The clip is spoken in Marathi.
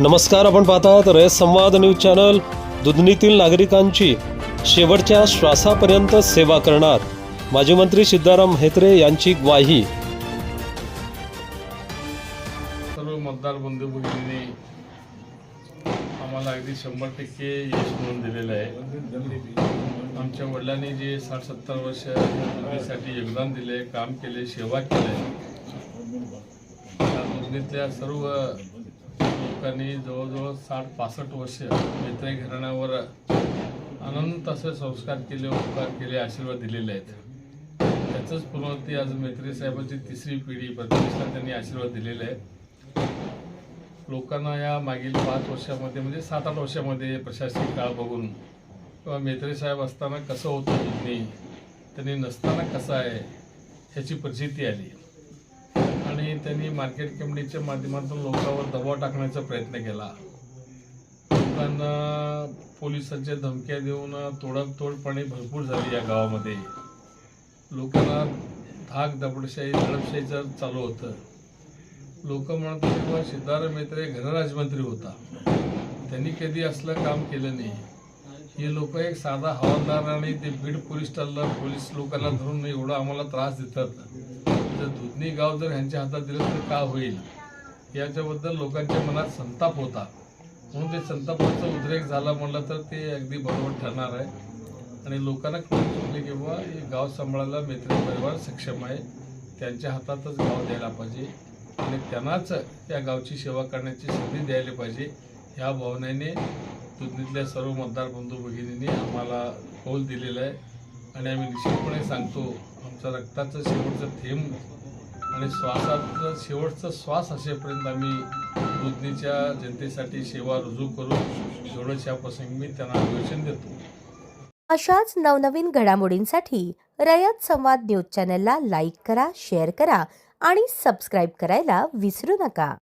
नमस्कार, आपण पाहतात रयत संवाद न्यूज चॅनल. दुधनीतील नागरिकांची शेवटच्या श्वासापर्यंत सेवा करणार, माजी मंत्री सिद्धाराम म्हेत्रे यांची ग्वाही. सर्व मतदार बंधू भगिनींनी आम्हाला अगदी 100% यश मिळवून दिलेलं आहे. आमच्या वडिलांनी जे 60-70 वर्ष दुधनीसाठी योगदान दिले, काम केले, सेवा केले, त्या दुधनीतल्या सर्व लोकांनी जवळजवळ 60-65 वर्ष म्हेत्रे घराण्यावर अनंत असे संस्कार केले, उपकार केले, आशीर्वाद दिलेले आहेत. त्याचंच पुनरावृत्ती आज म्हेत्रे साहेबांची तिसरी पिढी प्रतिष्ठा त्यांनी आशीर्वाद दिलेले आहे. लोकांना या मागील 5 वर्षामध्ये म्हणजे 7-8 वर्षामध्ये प्रशासकीय काळ बघून किंवा म्हेत्रे साहेब असताना कसं होतं दुधनी, त्यांनी नसताना कसं आहे ह्याची प्रचिती आली आणि त्यांनी मार्केट कमिटीच्या माध्यमातून लोकांवर दबाव टाकण्याचा प्रयत्न केला. लोकांना पोलिसांच्या धमक्या देऊन तोडफोडपणे भरपूर झाली या गावामध्ये. लोकांना धाक दडपशाही दडपशाहीचं चालू होतं. लोक म्हणत होते किंवा सिद्धाराम म्हेत्रे गृहराज्यमंत्री होता, त्यांनी कधी असलं काम केलं नाही. हे लोक एक साधा हवालदार आणि ते बीड पोलीस स्टेशनला पोलीस लोकांना धरून एवढा आम्हाला त्रास देतात. तर दुधनी गाव जर ह्यांच्या हातात दिलं तर का होईल याच्याबद्दल लोकांच्या मनात संताप होता. म्हणून ते संतापाचा उद्रेक झाला म्हणलं तर ते अगदी बरोबर ठरणार आहे. आणि लोकांना कळून चुकले की बाबा हे गाव सांभाळायला म्हेत्रे परिवार सक्षम आहे, त्यांच्या हातातच गाव द्यायला पाहिजे आणि त्यांनाच या गावची सेवा करण्याची संधी द्यायला पाहिजे. ह्या भावनेने दुधनीतल्या सर्व मतदार बंधू भगिनींनी आम्हाला कौल दिलेला आहे. आणि आम्ही निश्चितपणे सांगतो, आमचा रक्ताचं शेवटचं थेंब आणि श्वासाचं शेवटचा श्वास असेपर्यंत आम्ही दुधनीच्या जनतेसाठी सेवा रुजू करू, एवढंच या प्रसंगी मी त्यांना आश्वासन देतो. अशाच नवनवीन घडामोडींसाठी रयत संवाद न्यूज चॅनलला लाईक करा, शेअर करा आणि सबस्क्राईब करायला विसरू नका.